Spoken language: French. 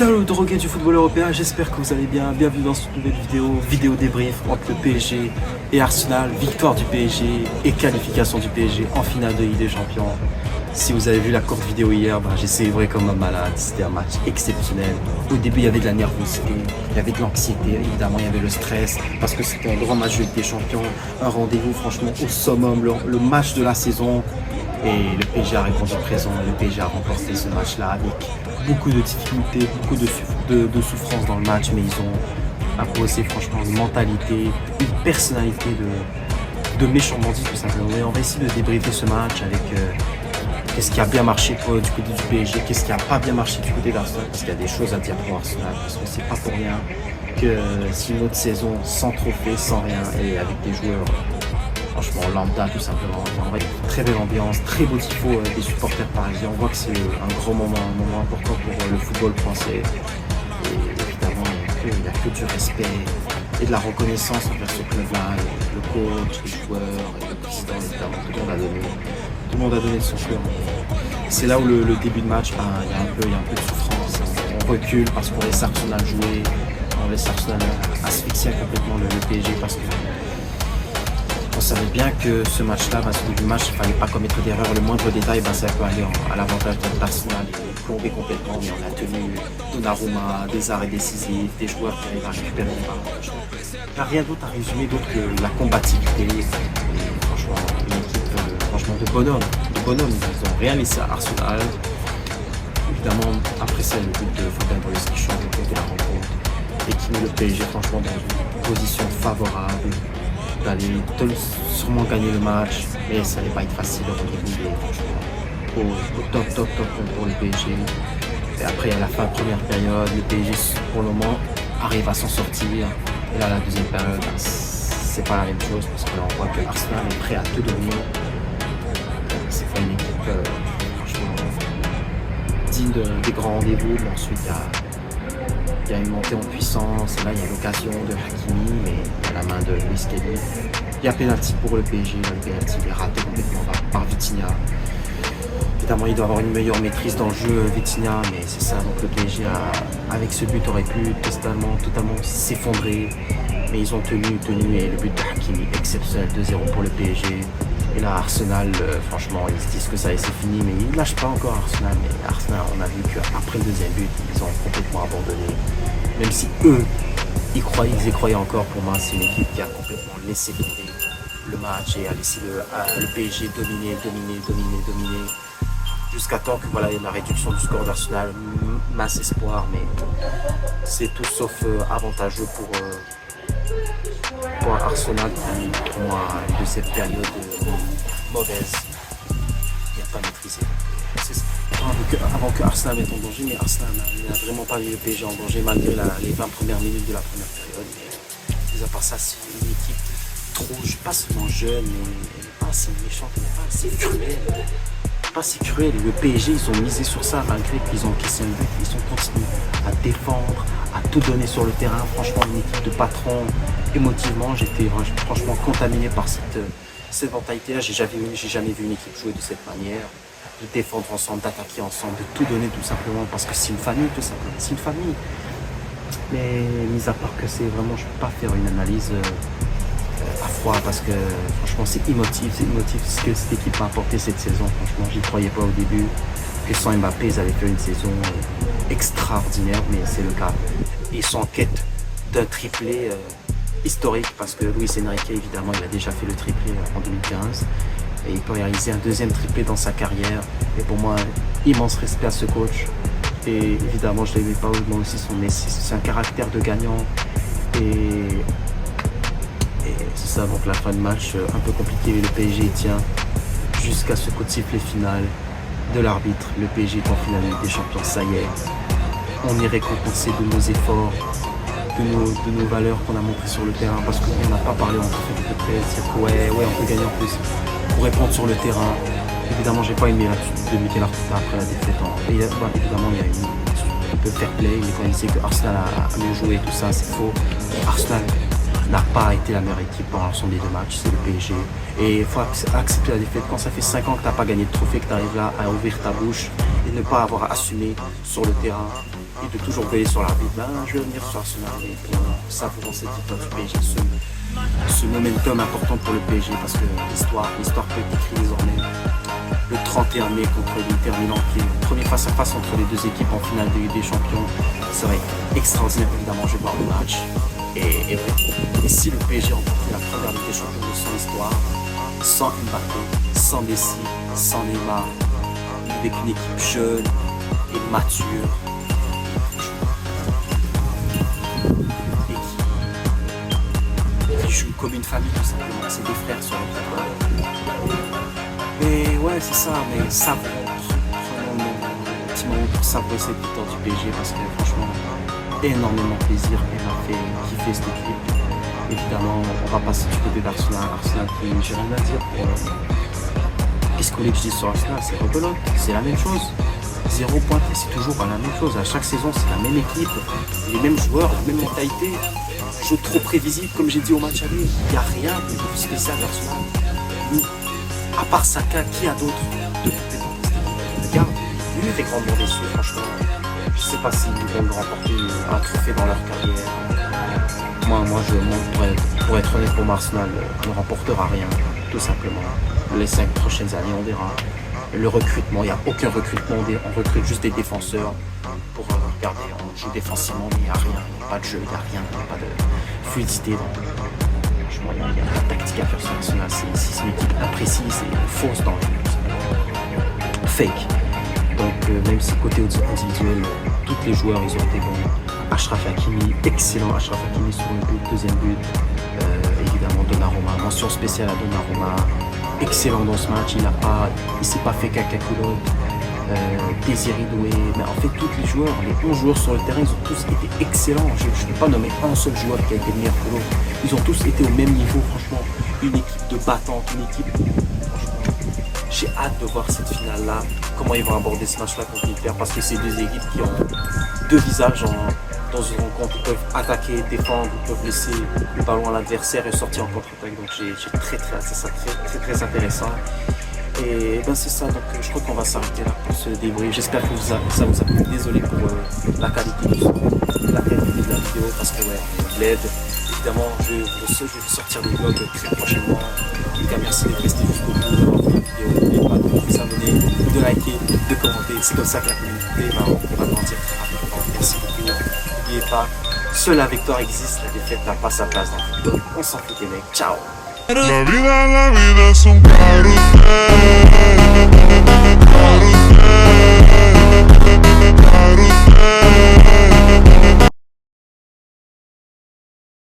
Salut drogués du football européen, j'espère que vous allez bien. Bienvenue dans cette nouvelle vidéo débrief entre le PSG et Arsenal, victoire du PSG et qualification du PSG en finale de Ligue des Champions. Si vous avez vu la courte vidéo hier, j'ai célébré comme un malade, c'était un match exceptionnel. Au début il y avait de la nervosité, il y avait de l'anxiété, évidemment il y avait le stress, parce que c'était un grand match de Ligue des Champions, un rendez-vous franchement au summum, le match de la saison. Et le PSG a répondu présent, le PSG a remporté ce match-là avec beaucoup de difficultés, beaucoup de souffrance dans le match, mais ils ont imposé franchement une mentalité, une personnalité de méchants bandits tout simplement. Et on va essayer de débriefer ce match avec qu'est-ce qui a bien marché du côté du PSG, qu'est-ce qui n'a pas bien marché du côté d'Arsenal, parce qu'il y a des choses à dire pour Arsenal, parce que c'est pas pour rien que c'est une autre saison sans trophée, sans rien, et avec des joueurs franchement lambda tout simplement. On va être très belle ambiance, très beau tifo des supporters parisiens. On voit que c'est un grand moment, un moment important pour le football français. Et évidemment, il n'y a que du respect et de la reconnaissance envers ce club-là. Le coach, les joueurs, et le président, évidemment, tout le monde a donné de son cœur. C'est là où le début de match, il y a un peu de souffrance. On recule parce qu'on laisse Arsenal jouer, on laisse Arsenal asphyxier complètement le PSG parce que on savait bien que ce match-là, ce début du match, il ne fallait pas commettre d'erreur. Le moindre détail, ça peut aller à l'avantage d'Arsenal et plomber complètement. Mais on a tenu Donnarumma, des arrêts décisifs, des joueurs qui arrivent à récupérer le ballon. Il n'y a rien d'autre à résumer d'autre que la combativité. Et franchement, une équipe de bonhomme. Ils n'ont rien laissé à Arsenal. Évidemment, après ça, le but de Fabien Ruiz qui change le cours de la rencontre et qui met le PSG franchement dans une position favorable d'aller sûrement gagner le match, mais ça n'allait pas être facile au rendez-vous au top pour le PSG. Et après à la fin de la première période, le PSG pour le moment arrive à s'en sortir. Et là la deuxième période, c'est pas la même chose parce que là on voit que Arsenal est prêt à tout donner. C'est pas une équipe franchement digne des grands rendez-vous, mais ensuite il y a une montée en puissance, et là il y a l'occasion de Hakimi, mais il y a la main de Luis Kelly. Il y a pénalty pour le PSG, le pénalty est raté complètement par Vitinha. Évidemment il doit avoir une meilleure maîtrise dans le jeu Vitinha, mais c'est ça, donc le PSG avec ce but aurait pu totalement s'effondrer. Mais ils ont tenu et le but de Hakimi exceptionnel 2-0 pour le PSG. Et là Arsenal, franchement ils se disent que ça c'est fini, mais ils ne lâchent pas encore Arsenal. Mais Arsenal, on a vu qu'après le deuxième but, ils ont complètement abandonné. Même si eux, ils y croyaient encore, pour moi c'est une équipe qui a complètement laissé tomber le match et a laissé le PSG dominer. Jusqu'à temps que la réduction du score d'Arsenal, masse espoir, mais c'est tout sauf avantageux pour Arsenal qui, pour moi, de cette période mauvaise, il n'a pas maîtrisé. Avant que Arsenal mette en danger, mais Arsenal n'a vraiment pas mis le PSG en danger malgré les 20 premières minutes de la première période. Mais à part ça, c'est une équipe trop, pas seulement jeune, mais elle n'est pas assez méchante, elle n'est pas assez cruelle. Pas si cruel. Le PSG, ils ont misé sur ça malgré qu'ils ont encaissé un but. Ils ont continué à défendre, à tout donner sur le terrain. Franchement, une équipe de patrons. Émotivement, j'étais franchement contaminé par cette mentalité-là. J'ai jamais vu une équipe jouer de cette manière, de défendre ensemble, d'attaquer ensemble, de tout donner tout simplement parce que c'est une famille, tout simplement. C'est une famille. Mais mis à part que c'est vraiment, je ne peux pas faire une analyse à froid parce que franchement c'est émotif ce que cette équipe m'a apporté cette saison. Franchement j'y croyais pas au début que sans Mbappé ils allaient faire une saison extraordinaire, mais c'est le cas. Ils sont en quête d'un triplé historique parce que Luis Enrique évidemment il a déjà fait le triplé en 2015 et il peut réaliser un deuxième triplé dans sa carrière. Et pour moi immense respect à ce coach et évidemment je l'aimais pas moi aussi c'est un caractère de gagnant et c'est ça, donc la fin de match un peu compliqué, mais le PSG tient jusqu'à ce coup de sifflet final de l'arbitre. Le PSG est en finale des champions, ça y est. On est récompensé de nos efforts, de nos valeurs qu'on a montrées sur le terrain, parce qu'on n'a pas parlé en fait de presse, ouais, on peut gagner en plus. Pour répondre sur le terrain, évidemment j'ai pas aimé l'attitude de Mikel Arteta après la défaite. Évidemment il y a un peu fair play, mais quand il sait que Arsenal a mieux joué, tout ça c'est faux. Et Arsenal n'a pas été la meilleure équipe dans l'ensemble des deux matchs, c'est le PSG. Et il faut accepter la défaite. Quand ça fait 5 ans que tu n'as pas gagné de trophée, que tu arrives là à ouvrir ta bouche et ne pas avoir assumé sur le terrain, et de toujours veiller sur l'arbitre, ben, je vais venir sur Arsenal et puis savourant cette victoire du PSG, ce momentum important pour le PSG parce que l'histoire peut être écrite désormais. Le 31 mai contre l'Inter Milan, qui est le premier face-à-face entre les deux équipes en finale de Ligue des Champions. Ça va être extraordinaire, évidemment, je vais voir le match. Et si le PSG remportait la première Ligue des Champions de son histoire, sans Mbappé, sans Messi, sans Neymar, avec une équipe jeune et mature, et qui joue comme une famille tout simplement, c'est des frères sur le terrain. Mais ouais, c'est ça, mais ça vraiment mon petit moment pour savourer cette victoire du PSG parce que franchement, énormément de plaisir, elle m'a fait kiffer cette équipe. Évidemment, on va passer du côté d'Arsenal, qui j'ai rien à dire. Qu'est-ce que vous voulez que je dise sur Arsenal? C'est rebelote, c'est la même chose. 0 points, c'est toujours la même chose. À chaque saison, c'est la même équipe, les mêmes joueurs, la même mentalité. Jeu trop prévisible, comme j'ai dit au match aller. Il n'y a rien de spécial d'Arsenal. À part Saka, qui a d'autres de compétences? Regarde, lui était grandement déçu, franchement. Je sais pas s'ils vont remporter un trophée dans leur carrière. Moi pour être honnête, pour moi, Arsenal ne remportera rien, tout simplement. Les 5 prochaines années, on verra. Le recrutement, il n'y a aucun recrutement, on recrute juste des défenseurs pour regarder, on joue défensivement, mais il n'y a rien, il n'y a pas de jeu, il n'y a rien, il n'y a pas de fluidité. Franchement, il n'y a pas de tactique à faire sur Arsenal, c'est une équipe imprécise et fausse dans le fake. Donc même si côté individuel, tous les joueurs ils ont été bons. Achraf Hakimi, excellent Achraf Hakimi sur le but, deuxième but. Évidemment Donnarumma, mention spéciale à Donnarumma, excellent dans ce match, il s'est pas fait caca culotte. Désiré Doué, mais en fait tous les joueurs, les 11 joueurs sur le terrain, ils ont tous été excellents. Je ne vais pas nommer un seul joueur qui a été meilleur que l'autre. Ils ont tous été au même niveau, franchement. Une équipe de battants, une équipe. J'ai hâte de voir cette finale-là, comment ils vont aborder ce match-là contre l'Inter, parce que c'est deux équipes qui ont deux visages dans une rencontre. Ils peuvent attaquer, défendre, ils peuvent laisser le ballon à l'adversaire et sortir en contre-attaque. Donc j'ai très hâte, c'est ça, très intéressant. Et ben c'est ça, donc je crois qu'on va s'arrêter là pour ce débrief. J'espère que ça vous a plu. Désolé pour la qualité du son, la qualité de la vidéo, parce que ouais, l'aide. Évidemment, je vais vous sortir des vlogs très prochainement. En tout cas, merci d'être resté jusqu'au bout, d'avoir vu la vidéo. N'oubliez pas de vous abonner, de liker, de commenter. C'est comme ça que la communauté va grandir très rapidement. Merci beaucoup. N'oubliez pas, seule la victoire existe, la défaite n'a pas sa place dans le football. On s'en fout les mecs. Ciao. La vida es un carrusel.